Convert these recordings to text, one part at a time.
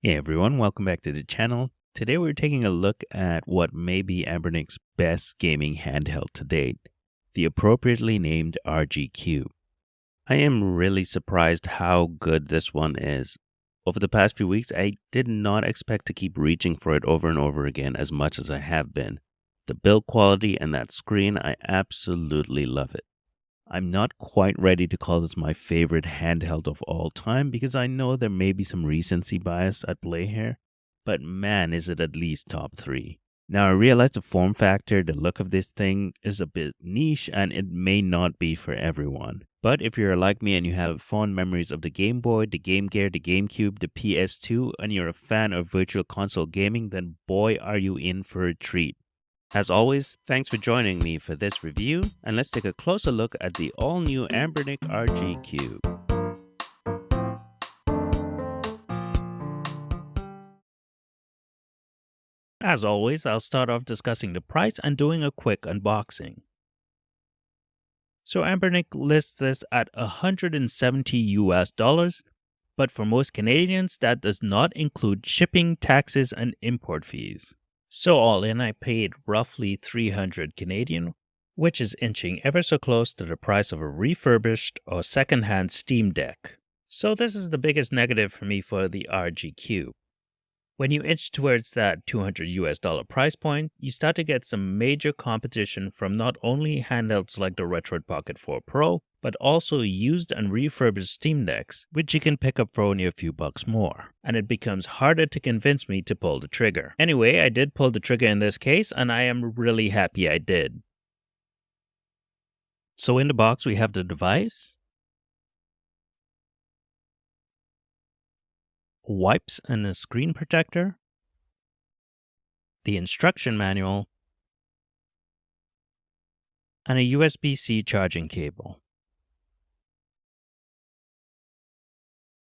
Hey everyone, welcome back to the channel. Today we're taking a look at what may be Anbernic's best gaming handheld to date, the appropriately named RGCube. I am really surprised how good this one is. Over the past few weeks, I did not expect to keep reaching for it over and over again as much as I have been. The build quality and that screen, I absolutely love it. I'm not quite ready to call this my favorite handheld of all time because I know there may be some recency bias at play here, but man, is it at least top 3. Now, I realize the form factor, the look of this thing is a bit niche and it may not be for everyone. But if you're like me and you have fond memories of the Game Boy, the Game Gear, the GameCube, the PS2, and you're a fan of virtual console gaming, then boy, are you in for a treat. As always, thanks for joining me for this review, and let's take a closer look at the all-new Anbernic RGCube. As always, I'll start off discussing the price and doing a quick unboxing. So Anbernic lists this at $170 US, but for most Canadians, that does not include shipping, taxes, and import fees. So all in, I paid roughly 300 Canadian, which is inching ever so close to the price of a refurbished or second-hand Steam Deck. So this is the biggest negative for me for the RGCube. When you inch towards that $200 US price point, you start to get some major competition from not only handhelds like the Retroid Pocket 4 Pro, but also used and refurbished Steam Decks, which you can pick up for only a few bucks more. And it becomes harder to convince me to pull the trigger. Anyway, I did pull the trigger in this case, and I am really happy I did. So in the box we have the device, wipes and a screen protector, the instruction manual, and a USB-C charging cable.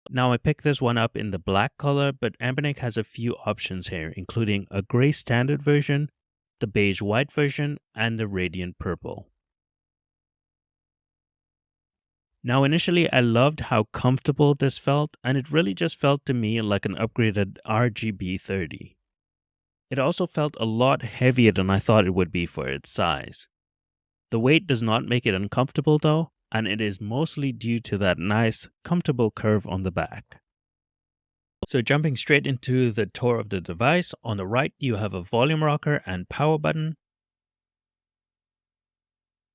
Now I picked this one up in the black color, but Anbernic has a few options here, including a gray standard version, the beige white version, and the radiant purple. Now initially I loved how comfortable this felt, and it really just felt to me like an upgraded RGB 30. It also felt a lot heavier than I thought it would be for its size. The weight does not make it uncomfortable though, and it is mostly due to that nice, comfortable curve on the back. So jumping straight into the tour of the device, on the right you have a volume rocker and power button.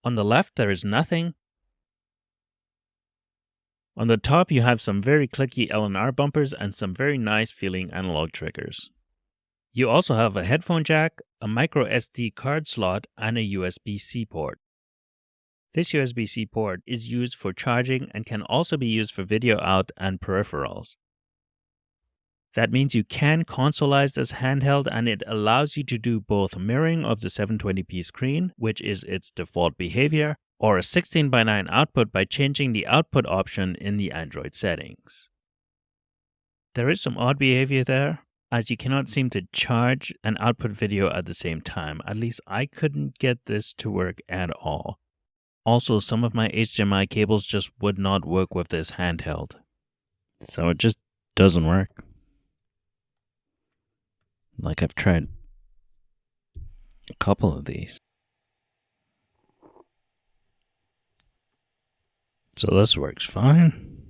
On the left there is nothing. On the top you have some very clicky L&R bumpers and some very nice feeling analog triggers. You also have a headphone jack, a micro SD card slot, and a USB-C port. This USB-C port is used for charging and can also be used for video out and peripherals. That means you can consoleize this handheld, and it allows you to do both mirroring of the 720p screen, which is its default behavior, or a 16:9 output by changing the output option in the Android settings. There is some odd behavior there, as you cannot seem to charge and output video at the same time. At least I couldn't get this to work at all. Also, some of my HDMI cables just would not work with this handheld. So it just doesn't work. Like I've tried a couple of these. So this works fine.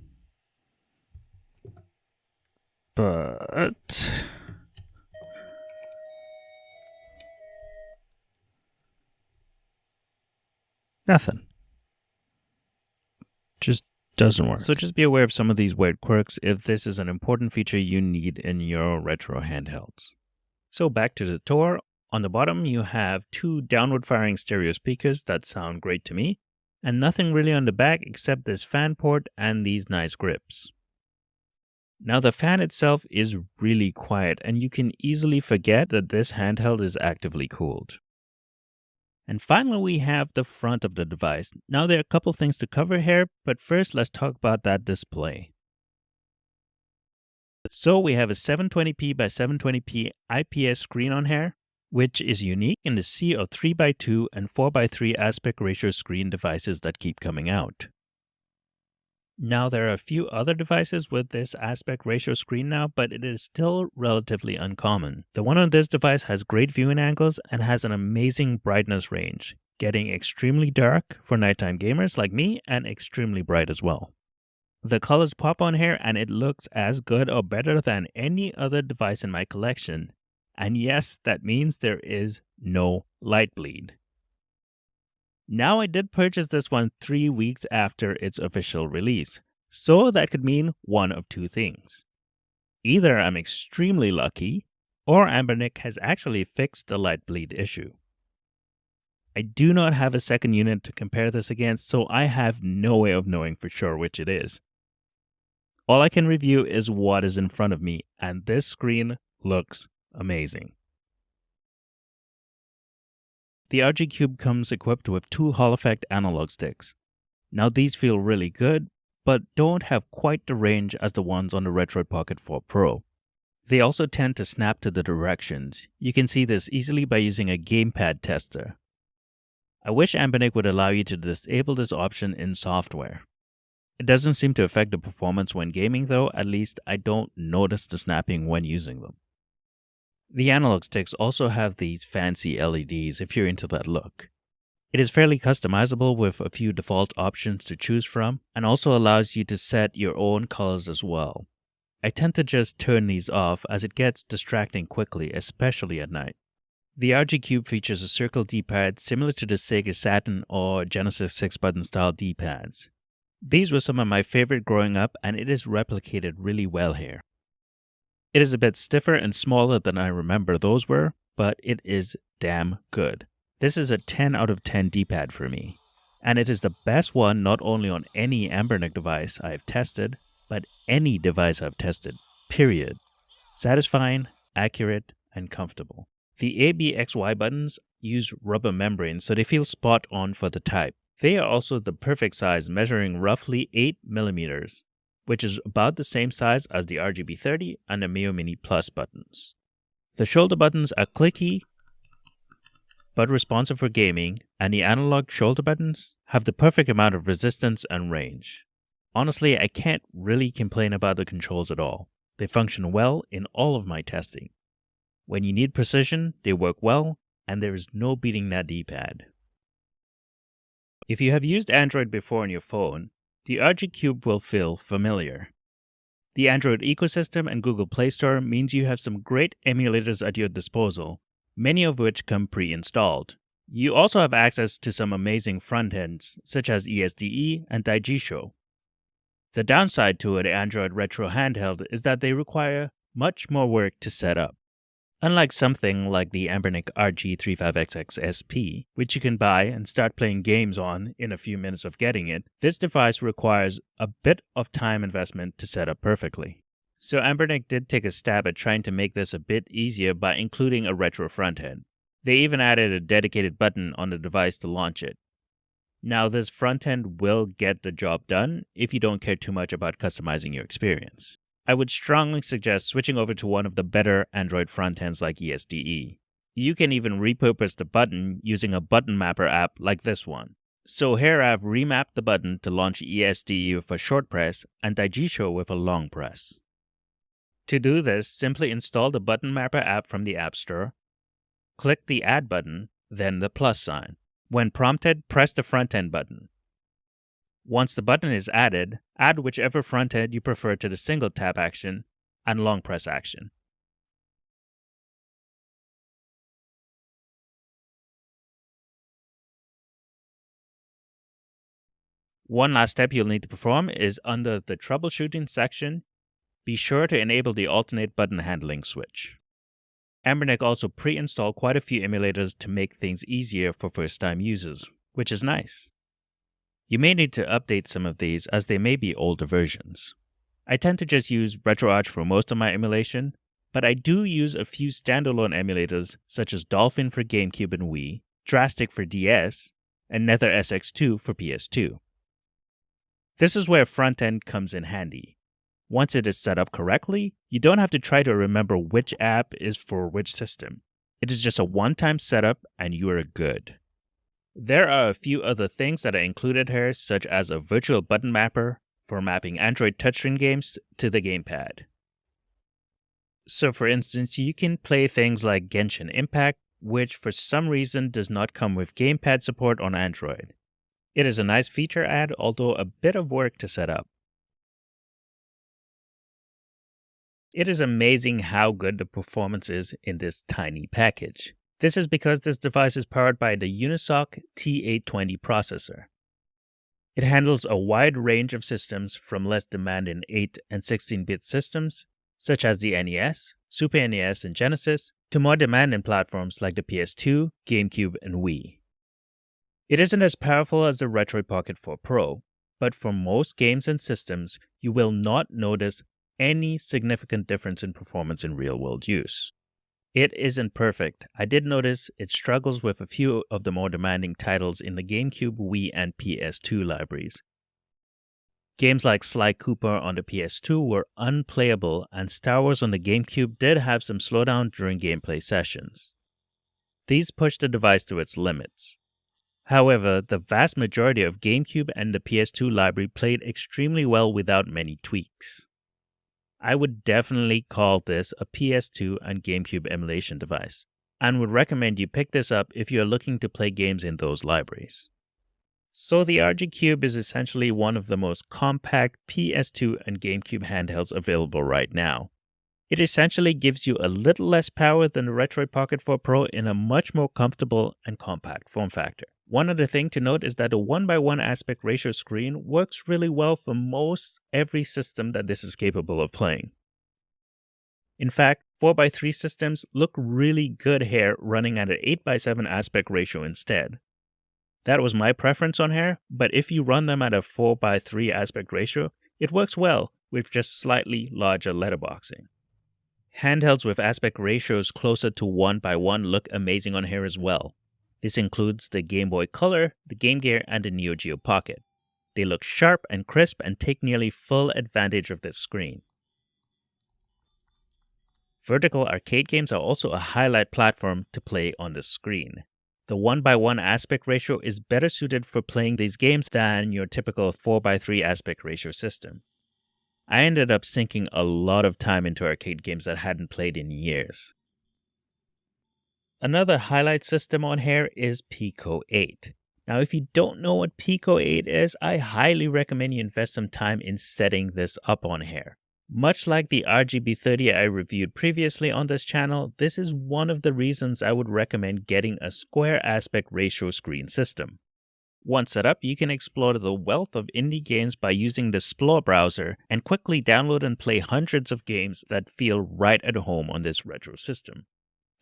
But nothing. Just doesn't work. So just be aware of some of these weird quirks if this is an important feature you need in your retro handhelds. So back to the tour. On the bottom you have 2 downward firing stereo speakers that sound great to me, and nothing really on the back except this fan port and these nice grips. Now the fan itself is really quiet, and you can easily forget that this handheld is actively cooled. And finally we have the front of the device. Now there are a couple things to cover here, but first let's talk about that display. So we have a 720p by 720p IPS screen on here, which is unique in the sea of 3:2 and 4:3 aspect ratio screen devices that keep coming out. Now, there are a few other devices with this aspect ratio screen now, but it is still relatively uncommon. The one on this device has great viewing angles and has an amazing brightness range, getting extremely dark for nighttime gamers like me and extremely bright as well. The colors pop on here and it looks as good or better than any other device in my collection. And yes, that means there is no light bleed. Now, I did purchase this one 3 weeks after its official release, so that could mean one of two things. Either I'm extremely lucky, or Ambernic has actually fixed the light bleed issue. I do not have a second unit to compare this against, so I have no way of knowing for sure which it is. All I can review is what is in front of me, and this screen looks amazing. The RG Cube comes equipped with two Hall Effect analog sticks. Now these feel really good, but don't have quite the range as the ones on the Retroid Pocket 4 Pro. They also tend to snap to the directions. You can see this easily by using a gamepad tester. I wish Ambernic would allow you to disable this option in software. It doesn't seem to affect the performance when gaming though, at least I don't notice the snapping when using them. The analog sticks also have these fancy LEDs if you're into that look. It is fairly customizable with a few default options to choose from, and also allows you to set your own colors as well. I tend to just turn these off as it gets distracting quickly, especially at night. The RG Cube features a circle D-pad similar to the Sega Saturn or Genesis 6-button style D-pads. These were some of my favorite growing up, and it is replicated really well here. It is a bit stiffer and smaller than I remember those were, but it is damn good. This is a 10 out of 10 D-pad for me, and it is the best one not only on any Ambernic device I've tested, but any device I've tested, period. Satisfying, accurate, and comfortable. The A, B, X, Y buttons use rubber membranes, so they feel spot on for the type. They are also the perfect size, measuring roughly 8 millimeters, which is about the same size as the RGB30 and the Mio Mini Plus buttons. The shoulder buttons are clicky, but responsive for gaming, and the analog shoulder buttons have the perfect amount of resistance and range. Honestly, I can't really complain about the controls at all. They function well in all of my testing. When you need precision, they work well, and there is no beating that D-pad. If you have used Android before on your phone, the RG Cube will feel familiar. The Android ecosystem and Google Play Store means you have some great emulators at your disposal, many of which come pre-installed. You also have access to some amazing front ends, such as ESDE and Daijisho. The downside to an Android retro handheld is that they require much more work to set up. Unlike something like the Ambernic RG35XX SP, which you can buy and start playing games on in a few minutes of getting it, this device requires a bit of time investment to set up perfectly. So Ambernic did take a stab at trying to make this a bit easier by including a retro frontend. They even added a dedicated button on the device to launch it. Now, this frontend will get the job done if you don't care too much about customizing your experience. I would strongly suggest switching over to one of the better Android frontends like ESDE. You can even repurpose the button using a button mapper app like this one. So here I've remapped the button to launch ESDE with a short press and Daijisho with a long press. To do this, simply install the button mapper app from the App Store, click the Add button, then the plus sign. When prompted, press the front end button. Once the button is added, add whichever front end you prefer to the single tap action and long press action. One last step you'll need to perform is under the troubleshooting section, be sure to enable the alternate button handling switch. Ambernic also pre-installed quite a few emulators to make things easier for first-time users, which is nice. You may need to update some of these as they may be older versions. I tend to just use RetroArch for most of my emulation, but I do use a few standalone emulators such as Dolphin for GameCube and Wii, Drastic for DS, and Nether SX2 for PS2. This is where front-end comes in handy. Once it is set up correctly, you don't have to try to remember which app is for which system. It is just a one-time setup and you are good. There are a few other things that are included here, such as a virtual button mapper, for mapping Android touchscreen games to the gamepad. So for instance, you can play things like Genshin Impact, which for some reason does not come with gamepad support on Android. It is a nice feature add, although a bit of work to set up. It is amazing how good the performance is in this tiny package. This is because this device is powered by the Unisoc T820 processor. It handles a wide range of systems from less demanding 8 and 16-bit systems, such as the NES, Super NES, and Genesis, to more demanding platforms like the PS2, GameCube, and Wii. It isn't as powerful as the Retroid Pocket 4 Pro, but for most games and systems, you will not notice any significant difference in performance in real-world use. It isn't perfect. I did notice it struggles with a few of the more demanding titles in the GameCube, Wii, and PS2 libraries. Games like Sly Cooper on the PS2 were unplayable, and Star Wars on the GameCube did have some slowdown during gameplay sessions. These pushed the device to its limits. However, the vast majority of GameCube and the PS2 library played extremely well without many tweaks. I would definitely call this a PS2 and GameCube emulation device, and would recommend you pick this up if you are looking to play games in those libraries. So the RG Cube is essentially one of the most compact PS2 and GameCube handhelds available right now. It essentially gives you a little less power than the Retroid Pocket 4 Pro in a much more comfortable and compact form factor. One other thing to note is that the 1:1 aspect ratio screen works really well for most every system that this is capable of playing. In fact, 4:3 systems look really good here running at an 8:7 aspect ratio instead. That was my preference on here, but if you run them at a 4:3 aspect ratio, it works well with just slightly larger letterboxing. Handhelds with aspect ratios closer to 1:1 look amazing on here as well. This includes the Game Boy Color, the Game Gear, and the Neo Geo Pocket. They look sharp and crisp and take nearly full advantage of this screen. Vertical arcade games are also a highlight platform to play on the screen. The 1:1 aspect ratio is better suited for playing these games than your typical 4:3 aspect ratio system. I ended up sinking a lot of time into arcade games that I hadn't played in years. Another highlight system on here is Pico 8. Now, if you don't know what Pico 8 is, I highly recommend you invest some time in setting this up on here. Much like the RGB30 I reviewed previously on this channel, this is one of the reasons I would recommend getting a square aspect ratio screen system. Once set up, you can explore the wealth of indie games by using the Explore browser and quickly download and play hundreds of games that feel right at home on this retro system.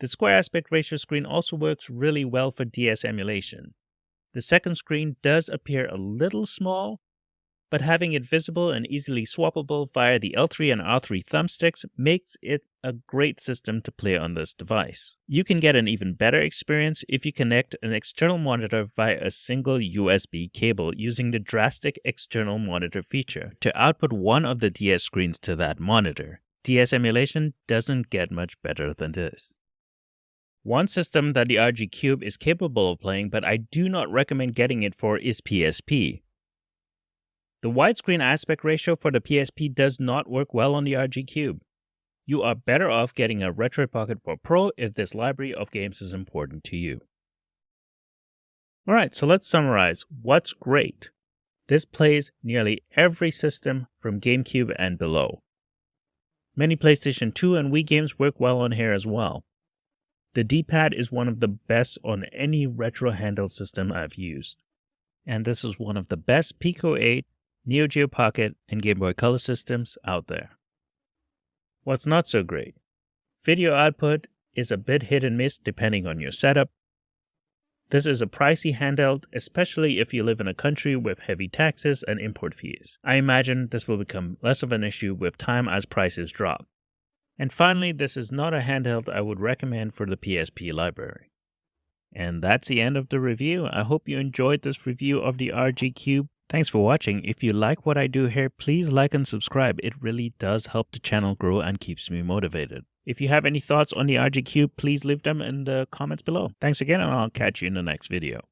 The square aspect ratio screen also works really well for DS emulation. The second screen does appear a little small, but having it visible and easily swappable via the L3 and R3 thumbsticks makes it a great system to play on this device. You can get an even better experience if you connect an external monitor via a single USB cable using the drastic external monitor feature to output one of the DS screens to that monitor. DS emulation doesn't get much better than this. One system that the RG Cube is capable of playing, but I do not recommend getting it for, is PSP. The widescreen aspect ratio for the PSP does not work well on the RG Cube. You are better off getting a Retroid Pocket 4 Pro if this library of games is important to you. Alright, so let's summarize. What's great? This plays nearly every system from GameCube and below. Many PlayStation 2 and Wii games work well on here as well. The D-pad is one of the best on any retro handheld system I've used. And this is one of the best Pico 8, Neo Geo Pocket, and Game Boy Color systems out there. What's not so great? Video output is a bit hit and miss depending on your setup. This is a pricey handheld, especially if you live in a country with heavy taxes and import fees. I imagine this will become less of an issue with time as prices drop. And finally, this is not a handheld I would recommend for the PSP library. And that's the end of the review. I hope you enjoyed this review of the RG Cube. Thanks for watching. If you like what I do here, please like and subscribe. It really does help the channel grow and keeps me motivated. If you have any thoughts on the RG Cube, please leave them in the comments below. Thanks again, and I'll catch you in the next video.